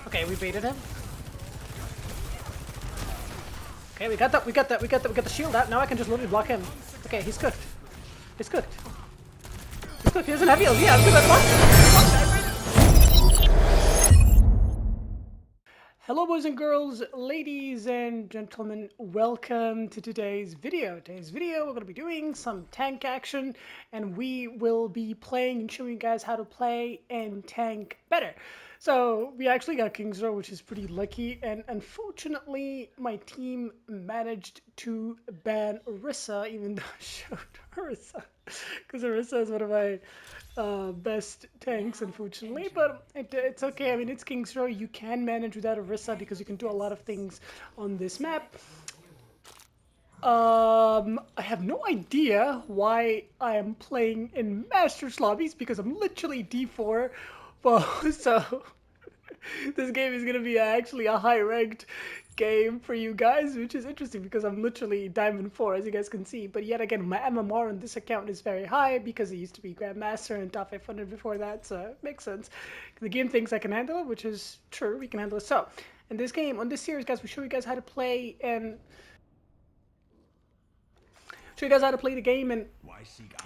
Okay, we baited him. Okay, we got the shield out. Now I can just literally block him. Okay, he's cooked. He's cooked. He's cooked. He doesn't have heals. Yeah, good. Hello, boys and girls, ladies and gentlemen. Welcome to today's video. We're going to be doing some tank action, and we will be playing and showing you guys how to play and tank better. So we actually got King's Row, which is pretty lucky, and unfortunately my team managed to ban Orisa, even though I showed Orisa, because Orisa is one of my best tanks, unfortunately, but it's okay. I mean, it's King's Row. You can manage without Orisa because you can do a lot of things on this map. I have no idea why I am playing in Masters lobbies because I'm literally D4. Well, so this game is gonna be actually a high-ranked game for you guys, which is interesting because I'm literally Diamond 4, as you guys can see. But yet again, my MMR on this account is very high because it used to be Grandmaster and top 500 before that, so it makes sense. The game thinks I can handle it, which is true, we can handle it. So, in this game, on this series, guys, we show you guys how to play and the game and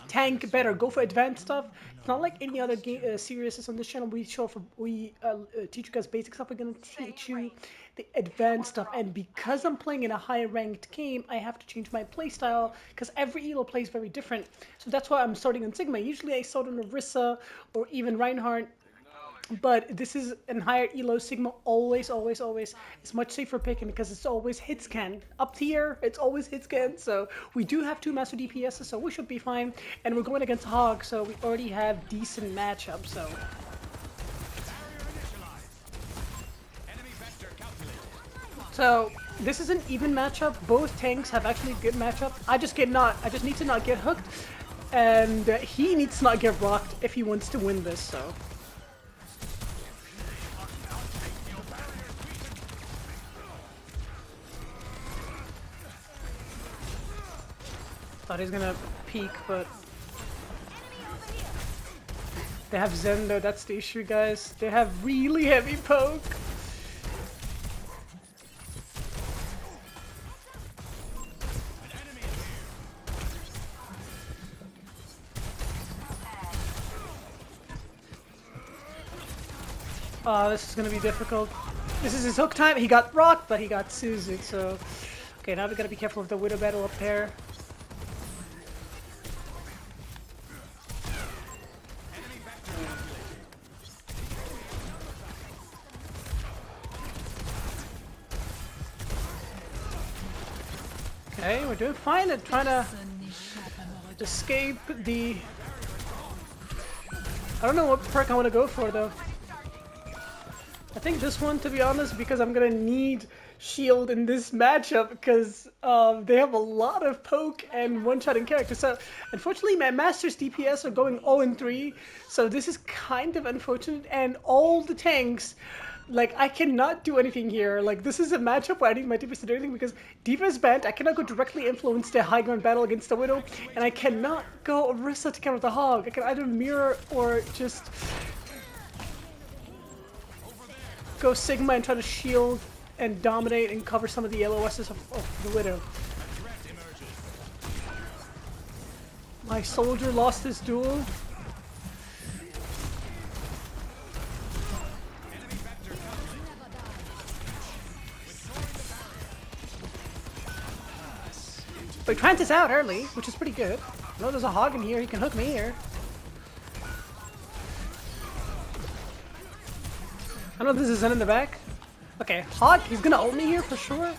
tank better, go for advanced stuff. It's not like any other game series on this channel. We teach you guys basic stuff. We're gonna teach you the advanced stuff, and because I'm playing in a high ranked game, I have to change my playstyle because every elo plays very different. So that's why I'm starting on Sigma. Usually I start on Orisa or even Reinhardt, but this is in higher elo. Sigma always is much safer picking because it's always hit scan. Up tier, it's always hit scan. So we do have 2 master DPSs, so we should be fine. And we're going against Hog, so we already have decent matchup. So this is an even matchup. Both tanks have actually good matchup. I just need to not get hooked, and he needs to not get rocked if he wants to win this. So. Thought he's gonna peek, but they have Zen though, that's the issue, guys. They have really heavy poke. Oh, this is gonna be difficult. This is his hook time. He got rocked, but he got Suzu, so... Okay, now we gotta be careful of the Widow battle up there. Okay, we're doing fine at trying to escape the... I don't know what perk I want to go for, though. I think this one, to be honest, because I'm gonna need shield in this matchup because they have a lot of poke and one-shotting characters. So, unfortunately, my Master's DPS are going 0-3, so this is kind of unfortunate, and all the tanks... Like, I cannot do anything here. Like, this is a matchup where I need my DPS to do anything because D.Va is banned. I cannot go directly influence the high ground battle against the Widow, and I cannot go Orisa to counter the Hog. I can either mirror or just go Sigma and try to shield and dominate and cover some of the LOSs of the Widow. My soldier lost this duel. But he plants this out early, which is pretty good. I know there's a Hog in here, he can hook me here. I know this is Zen in the back. Okay, Hog, he's gonna ult me here for sure.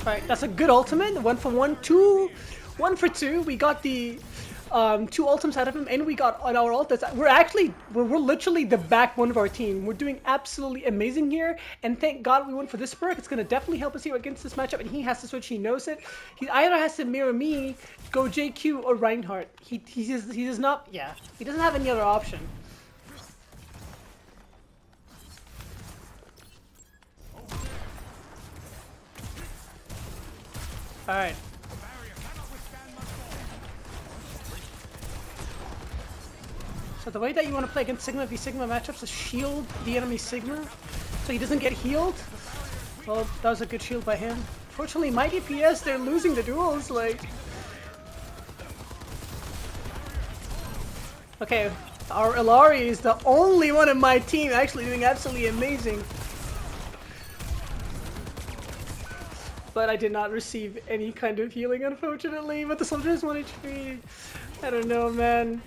Alright, that's a good ultimate. 1 for 1, 1 for 2. We got the 2 ultimates out of him, and we got on our ult. We're literally the backbone of our team. We're doing absolutely amazing here, and thank God we went for this perk. It's gonna definitely help us here against this matchup, and he has to switch. He knows it. He either has to mirror me, go JQ, or Reinhardt. He does not. Yeah, he doesn't have any other option. All right. So the way that you want to play against Sigma v Sigma matchups is shield the enemy Sigma so he doesn't get healed. Well, that was a good shield by him. Fortunately, my DPS, they're losing the duels, like... Okay, our Illari is the only one in my team actually doing absolutely amazing. But I did not receive any kind of healing, unfortunately. But the soldier is 1 HP. I don't know, man.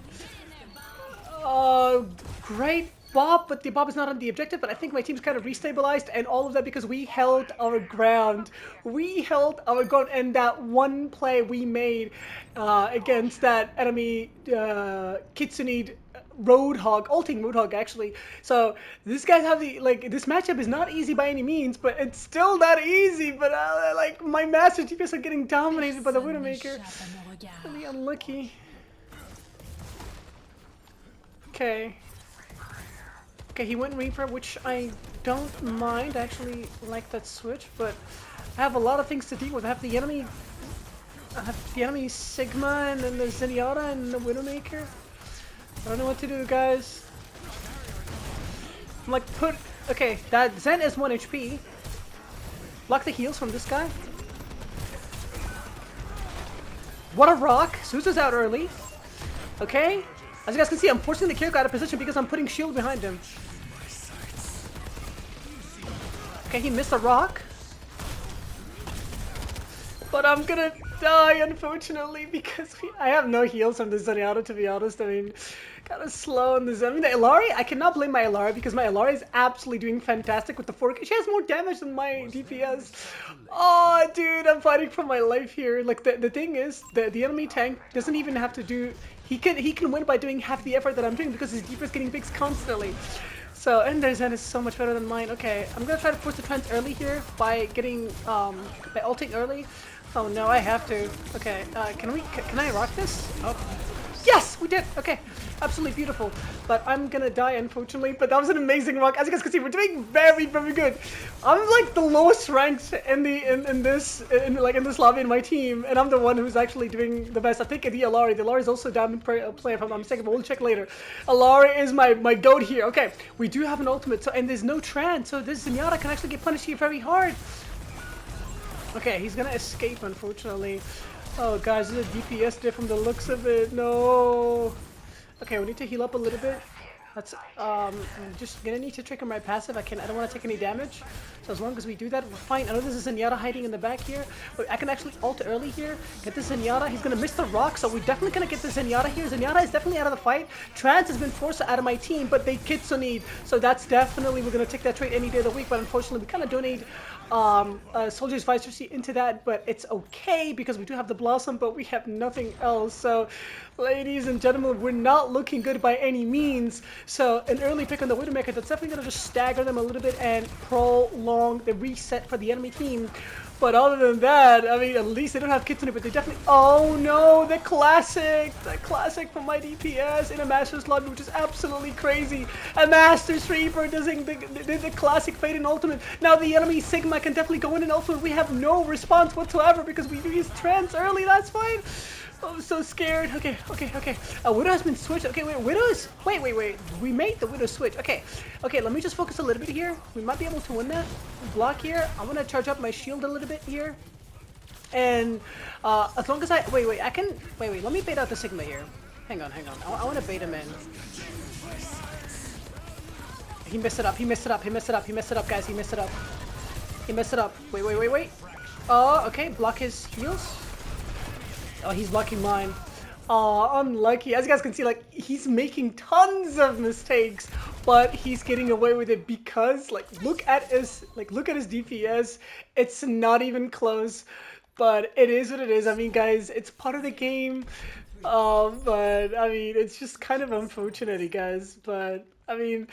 Great Bob, but the Bob is not on the objective. But I think my team's kind of restabilized, and all of that because we held our ground. We held our ground, and that one play we made against that enemy Kitsune Roadhog, ulting Roadhog actually. So these guys have the this matchup is not easy by any means, but it's still not easy. But like my master DPS are getting dominated by the Widowmaker. Really unlucky. Okay. Okay, he went Reaper, which I don't mind. I actually like that switch, but I have a lot of things to deal with. I have the enemy Sigma, and then the Zenyatta and the Widowmaker. I don't know what to do, guys. I'm like, okay, that Zen is 1 HP. Block the heals from this guy. What a rock! Suzu's out early. Okay. As you guys can see, I'm forcing the Kiriko out of position because I'm putting shield behind him. Okay, he missed a rock. But I'm gonna die, unfortunately, because I have no heals from the Zenyatta, to be honest. I mean, kind of slow on the Zen. I mean, the Illari, I cannot blame my Illari because my Illari is absolutely doing fantastic with the 4K. She has more damage than my DPS. Oh, dude, I'm fighting for my life here. Like, the thing is, the enemy tank doesn't even have to do... He can win by doing half the effort that I'm doing because his DPS is getting fixed constantly. So, and their Zen is so much better than mine. Okay, I'm gonna try to force the trance early here by getting, by ulting early. Oh no, I have to. Okay, can I rock this? Oh. Yes, we did! Okay, absolutely beautiful. But I'm gonna die, unfortunately, but that was an amazing rock. As you guys can see, we're doing very, very good. I'm like the lowest ranked in this lobby in my team, and I'm the one who's actually doing the best. I think the Illari is also down in play if I'm not mistaken, but we'll check later. Illari is my goat here. Okay, we do have an ultimate, so and there's no trance, so this Zenyatta can actually get punished here very hard. Okay, he's gonna escape, unfortunately. Oh, guys, this is a DPS diff from the looks of it. No. Okay, we need to heal up a little bit. That's I'm just gonna need to trigger my passive. I don't want to take any damage. So as long as we do that, we're fine. I know there's a Zenyatta hiding in the back here, but I can actually ult early here. Get the Zenyatta. He's gonna miss the rock, so we're definitely gonna get the Zenyatta here. Zenyatta is definitely out of the fight. Trance has been forced out of my team, but they Kitsune, so that's definitely we're gonna take that trade any day of the week. But unfortunately, we kind of donate Soldier's Viceroy into that, but it's okay because we do have the Blossom, but we have nothing else. So, ladies and gentlemen, we're not looking good by any means. So, an early pick on the Widowmaker, that's definitely going to just stagger them a little bit and prolong the reset for the enemy team. But other than that, I mean, at least they don't have Kitsune, but they definitely... Oh no, the classic from my DPS in a Master's lobby, which is absolutely crazy. A Master's Reaper doing the classic Fate and Ultimate. Now the enemy Sigma can definitely go in and Ultimate. We have no response whatsoever because we use Trance early, that's fine. I'm so scared. Okay. Widow has been switched. Okay, wait, Widow's... Wait. We made the Widow switch. Okay, let me just focus a little bit here. We might be able to win that. Block here. I'm gonna charge up my shield a little bit here. And as long as I... Wait, I can... Wait, let me bait out the Sigma here. Hang on. I want to bait him in. He messed it up, guys. He messed it up. Wait. Oh, okay, block his heals. Oh, he's blocking mine. Oh, unlucky. As you guys can see, like, he's making tons of mistakes, but he's getting away with it because, like, look at his DPS. It's not even close, but it is what it is. I mean, guys, it's part of the game. But I mean, it's just kind of unfortunate, guys. But I mean,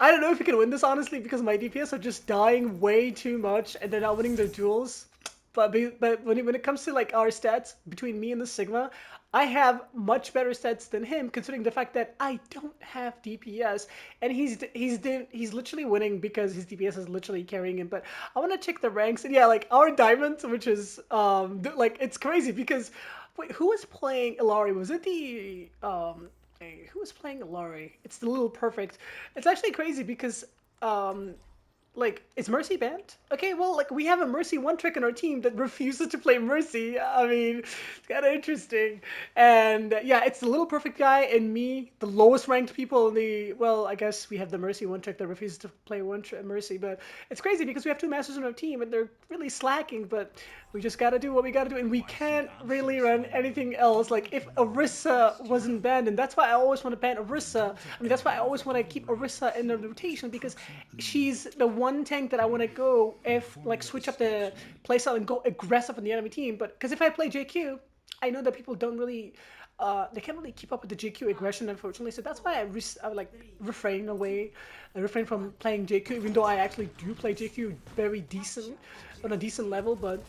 I don't know if we can win this honestly because my DPS are just dying way too much and they're not winning their duels. But when it comes to like our stats between me and the Sigma, I have much better stats than him, considering the fact that I don't have DPS, and he's literally winning because his DPS is literally carrying him. But I want to check the ranks, and yeah, like our diamonds, which is like it's crazy because wait, who was playing Illari? Was it the Who was playing Laurie? It's the little perfect. It's actually crazy because like, is Mercy banned? Okay, well, like, we have a Mercy one trick in our team that refuses to play Mercy. I mean, it's kind of interesting. And yeah, it's the little perfect guy and me, the lowest ranked people in the, well, I guess we have the Mercy one trick that refuses to play Mercy, but it's crazy because we have two Masters on our team and they're really slacking, but we just gotta do what we gotta do, and we can't really run anything else. Like, if Orisa wasn't banned, and that's why I always want to ban Orisa. I mean, that's why I always want to keep Orisa in the rotation, because she's the one tank that I want to go if, like, switch up the playstyle and go aggressive on the enemy team. But because if I play JQ, I know that people don't really, they can't really keep up with the JQ aggression, unfortunately. So that's why I like refrain away, I refrain from playing JQ, even though I actually do play JQ very decent, on a decent level. But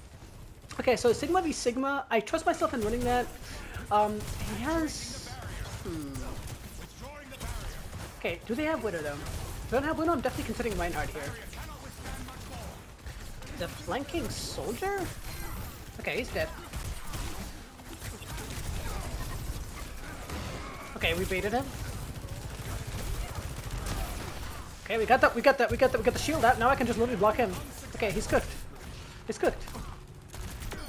okay, so Sigma v Sigma, I trust myself in running that. He has... Okay, do they have Widow though? If they don't have Widow, I'm definitely considering Reinhardt here. The flanking soldier? Okay, he's dead. Okay, we baited him. Okay, we got the shield out. Now I can just literally block him. Okay, he's cooked. He's cooked.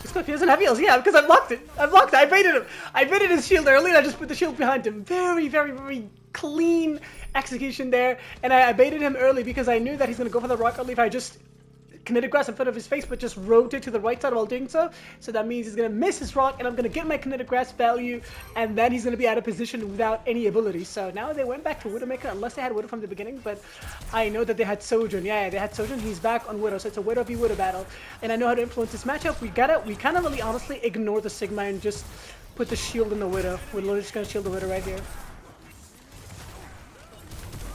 He's cooked. He doesn't have heals. Yeah, because I blocked it. I baited him. I baited his shield early and I just put the shield behind him. Very, very, very clean execution there. And I baited him early because I knew that he's going to go for the rock early if I just kinetic grasp in front of his face, but just rotate to the right side while doing so. So that means he's going to miss his rock, and I'm going to get my kinetic grasp value, and then he's going to be out of position without any ability. So now they went back to Widowmaker, unless they had Widow from the beginning, but I know that they had Sojourn. Yeah, they had Sojourn. He's back on Widow, so it's a Widow v Widow battle. And I know how to influence this matchup. We kind of really honestly ignore the Sigma and just put the shield in the Widow. We're literally just going to shield the Widow right here.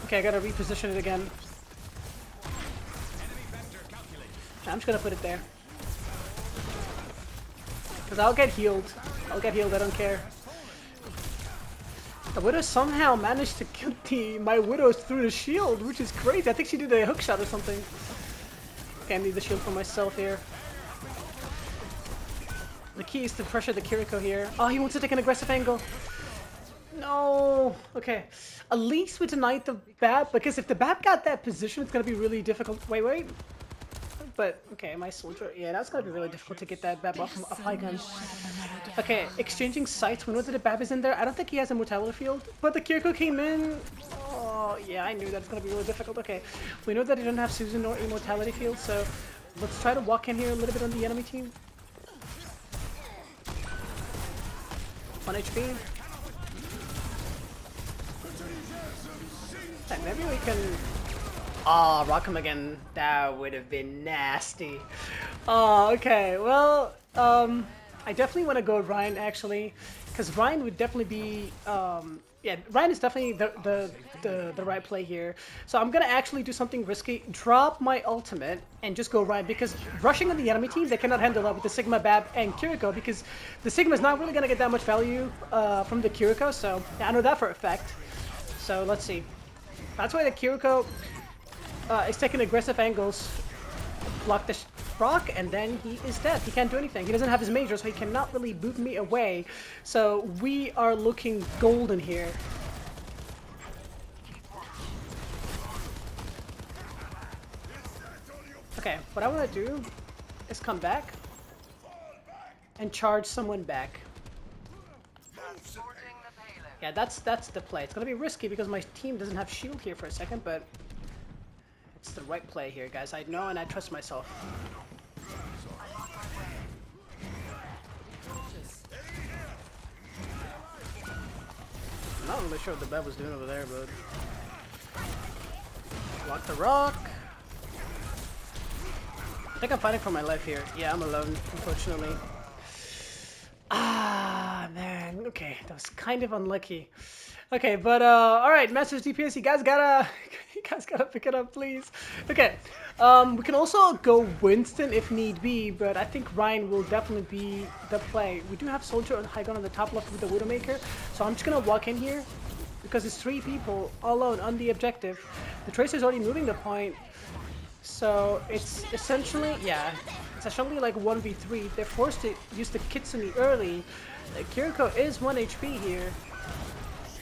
Okay, I got to reposition it again. I'm just gonna put it there. Because I'll get healed. I don't care. The Widow somehow managed to kill my Widows through the shield, which is crazy. I think she did a hook shot or something. Okay, I need the shield for myself here. The key is to pressure the Kiriko here. Oh, he wants to take an aggressive angle. No. Okay. At least we denied the BAB, because if the BAB got that position, it's gonna be really difficult. Wait. But, okay, my soldier, yeah, that's gonna be really difficult to get that BAB off high gun. Okay, exchanging sights. We know that the BAB is in there. I don't think he has a mortality field, but the Kiriko came in. Oh, yeah, I knew that's gonna be really difficult. Okay, we know that he doesn't have Susan or immortality field, so let's try to walk in here a little bit on the enemy team. 1 HP. Okay, maybe we can... Oh, rock him again. That would have been nasty. Oh, okay. Well, I definitely want to go Ryan, actually, because Ryan would definitely be, yeah, Ryan is definitely the right play here. So I'm gonna actually do something risky, drop my ultimate, and just go Ryan, because rushing on the enemy team, they cannot handle that with the Sigma, BAB, and Kiriko, because the Sigma is not really gonna get that much value from the Kiriko. So yeah, I know that for a fact. So let's see. That's why the Kiriko is taking aggressive angles, block the rock, and then he is dead. He can't do anything. He doesn't have his major, so he cannot really boot me away. So we are looking golden here. Okay, what I want to do is come back and charge someone back. Yeah, that's the play. It's gonna be risky because my team doesn't have shield here for a second, but it's the right play here, guys. I know and I trust myself. I'm not really sure what the Bev was doing over there, but... Block the rock. I think I'm fighting for my life here. Yeah, I'm alone, unfortunately. Ah, man. Okay, that was kind of unlucky. Okay, but alright, Masters DPS, you guys gotta pick it up, please. Okay, we can also go Winston if need be, but I think Ryan will definitely be the play. We do have Soldier and High Gun on the top left with the Widowmaker, so I'm just gonna walk in here because it's 3 people alone on the objective. The Tracer's already moving the point, so it's essentially, yeah, it's essentially like 1v3. They're forced to use the Kitsune early. Kiriko is 1 HP here.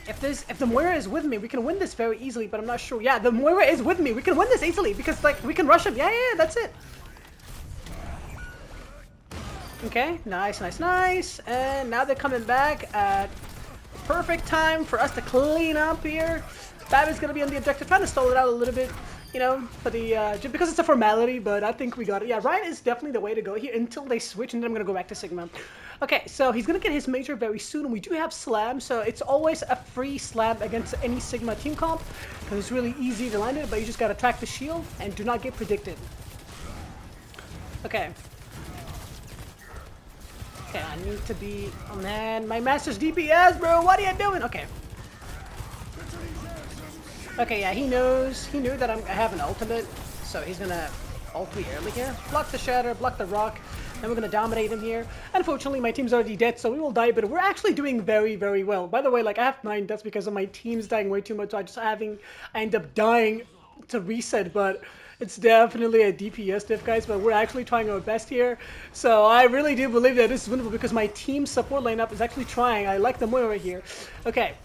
if the Moira is with me, we can win this very easily, but I'm not sure. Yeah, the Moira is with me. We can win this easily because like we can rush him. Yeah, that's it. Okay, nice. And now they're coming back at perfect time for us to clean up here. Babby's gonna be on the objective, trying to stall it out a little bit, you know, for the just because it's a formality, but I think we got it. Yeah, Ryan is definitely the way to go here until they switch, and then I'm gonna go back to Sigma. Okay, so he's gonna get his major very soon, and we do have Slam, so it's always a free Slam against any Sigma team comp, because it's really easy to land it, but you just gotta track the shield and do not get predicted. Okay. Okay, I need to be... Oh man, my master's DPS, bro! What are you doing? Okay. Okay, yeah, he knew that I have an ultimate, so he's gonna ult me early here. Block the shatter, block the rock, and we're gonna dominate him here. Unfortunately, my team's already dead, so we will die, but we're actually doing very, very well. By the way, like, I have 9 deaths because of my team's dying way too much, so I end up dying to reset, but it's definitely a DPS diff, guys, but we're actually trying our best here. So I really do believe that this is winnable because my team support lineup is actually trying. I like the Moira here. Okay.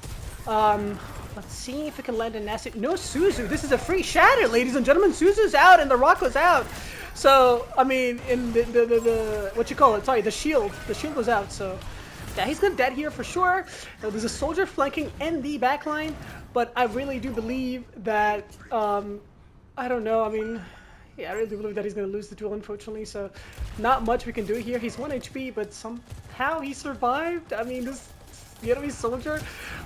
Let's see if we can land a nasty... No Suzu. This is a free shatter, ladies and gentlemen. Suzu's out and the rock was out. So, I mean, in the what you call it? Sorry, the shield. The shield was out, so... Yeah, he's gonna dead here for sure. Now, there's a soldier flanking in the backline, but I really do believe that... I don't know, I mean... Yeah, I really do believe that he's gonna lose the duel, unfortunately, so... Not much we can do here. He's 1 HP, but somehow he survived. I mean, this... The enemy soldier.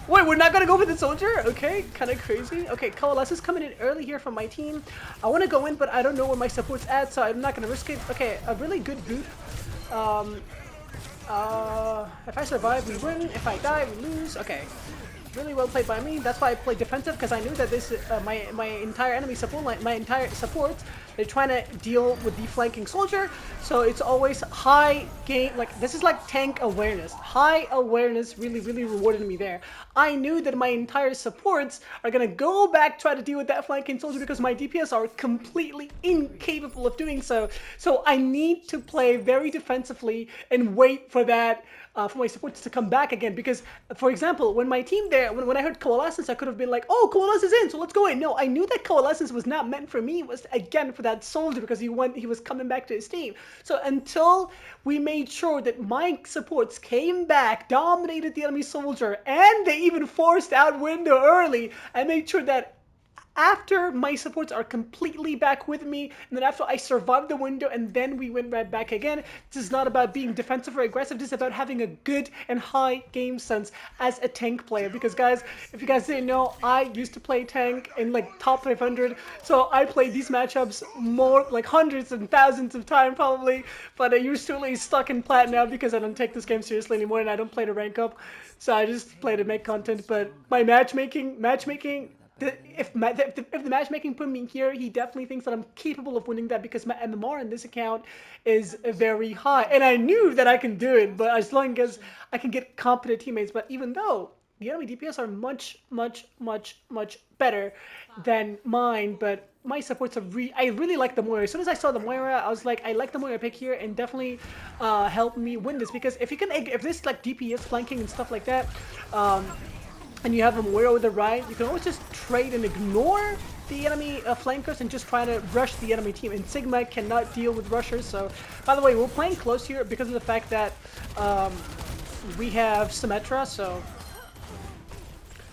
Wait, we're not gonna go for the soldier? Okay, kind of crazy. Okay, Coalesce is coming in early here from my team. I want to go in, but I don't know where my support's at, so I'm not gonna risk it. Okay, a really good boot. If I survive, we win. If I die, we lose. Okay. Really well played by me. That's why I played defensive, because I knew that this my entire enemy support line, my entire support, they're trying to deal with the flanking soldier. So it's always high game. Like, this is like tank awareness. High awareness really rewarded me there. I knew that my entire supports are gonna go back, try to deal with that flanking soldier, because my DPS are completely incapable of doing so. So I need to play very defensively and wait for that. For my supports to come back again, because, for example, when my team there, when I heard Coalescence, I could have been like, oh, Coalescence is in, so let's go in. No, I knew that Coalescence was not meant for me. It was, again, for that soldier, because he was coming back to his team. So until we made sure that my supports came back, dominated the enemy soldier, and they even forced out window early, I made sure that after my supports are completely back with me, and then after I survive the window, and then we went right back again. This is not about being defensive or aggressive. This is about having a good and high game sense as a tank player. Because, guys, if you guys didn't know, I used to play tank in like top 500. So I played these matchups more, like hundreds and thousands of times probably. But I usually stuck in plat now because I don't take this game seriously anymore, and I don't play to rank up. So I just play to make content. But my matchmaking. If the matchmaking put me here, he definitely thinks that I'm capable of winning that, because my MMR in this account is very high. And I knew that I can do it, but as long as I can get competent teammates. But even though the enemy DPS are much better than mine, but my supports are I really like the Moira. As soon as I saw the Moira, I was like, I like the Moira pick here, and definitely help me win this, because if this like DPS flanking and stuff like that, and you have a Moira with the right, you can always just trade and ignore the enemy flankers and just try to rush the enemy team. And Sigma cannot deal with rushers. So, by the way, we're playing close here because of the fact that we have Symmetra. So,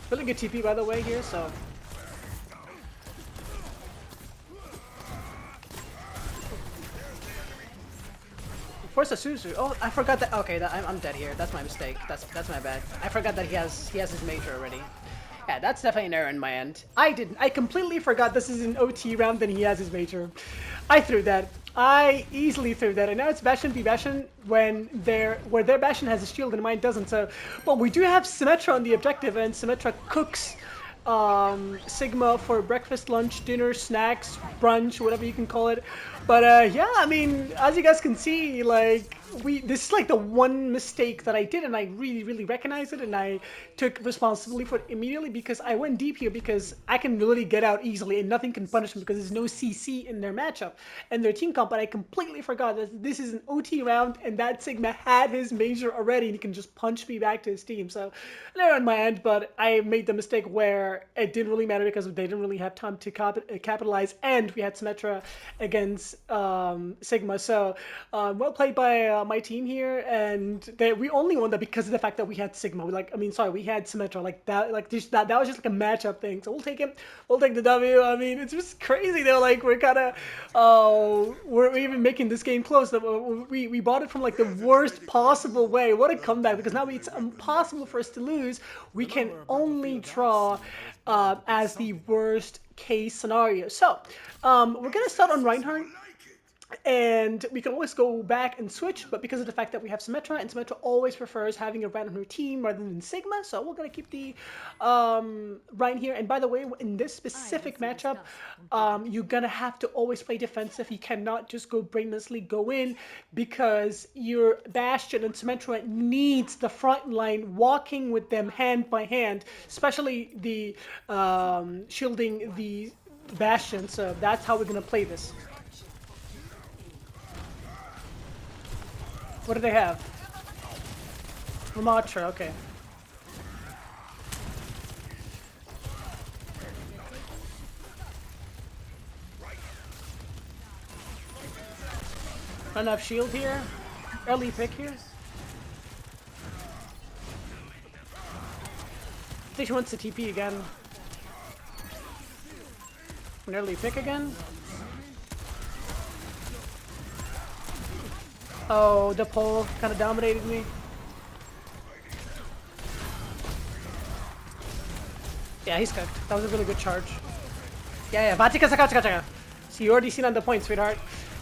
really good TP, by the way, here. So, where's the Suzu? Oh, I forgot that. Okay, I'm dead here. That's my mistake. That's my bad. I forgot that he has his major already. Yeah, that's definitely an error in my end. I completely forgot this is an OT round, then he has his major. I threw that. I easily threw that. And now it's Bastion v Bastion where their Bastion has a shield and mine doesn't. So, but we do have Symmetra on the objective, and Symmetra cooks Sigma for breakfast, lunch, dinner, snacks, brunch, whatever you can call it. But yeah, I mean, as you guys can see, like this is like the one mistake that I did, and I really recognized it, and I took responsibility for it immediately because I went deep here because I can really get out easily and nothing can punish them because there's no CC in their matchup and their team comp. But I completely forgot that this is an OT round, and that Sigma had his major already, and he can just punch me back to his team. So they're on my end, but I made the mistake where it didn't really matter because they didn't really have time to capitalize, and we had Symmetra against Sigma. So well played by my team here, and we only won that because of the fact that we had Sigma. We had Symmetra. Like that, that was just like a matchup thing. So we'll take it. We'll take the W. I mean, it's just crazy though. Like we're kind of, we're even making this game close. We bought it from like the worst possible way. What a comeback! Because now it's impossible for us to lose. We can only draw as the worst case scenario. So we're gonna start on Reinhardt. And we can always go back and switch, but because of the fact that we have Symmetra, and Symmetra always prefers having a Rein on her team rather than Sigma, so we're going to keep the Rein here. And by the way, in this specific matchup, you're going to have to always play defensive. You cannot just go brainlessly go in because your Bastion and Symmetra needs the front line walking with them hand by hand, especially the shielding the Bastion, so that's how we're going to play this. What do they have? Ramatra, okay. Not enough shield here. Early pick here. I think she wants to TP again. An early pick again. Oh, the pole kind of dominated me. Yeah, he's cooked. That was a really good charge. Yeah, Vatika Sakachaka. So you already seen on the point, sweetheart.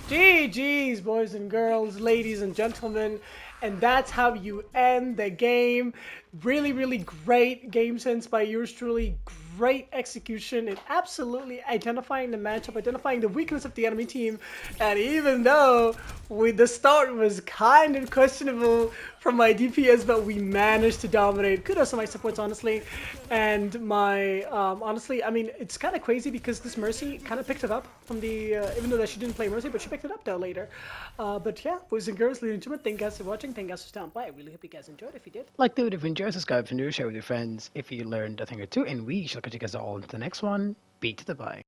GG's, boys and girls, ladies and gentlemen. And that's how you end the game. Really great game sense by yours truly. Great execution and absolutely identifying the matchup, identifying the weakness of the enemy team. And even though the start was kind of questionable from my DPS, but we managed to dominate. Kudos to my supports, honestly. And my, honestly, I mean, it's kind of crazy because this Mercy kind of picked it up from the, even though that she didn't play Mercy, but she picked it up though later. But yeah, boys and girls, ladies and gentlemen, thank you guys for watching. Thank you guys for stopping by. I really hope you guys enjoyed. If you did, Like the video, if you enjoyed, subscribe if you're new, share with your friends if you learned a thing or two, and we shall catch you guys all in the next one. Beat to the bye.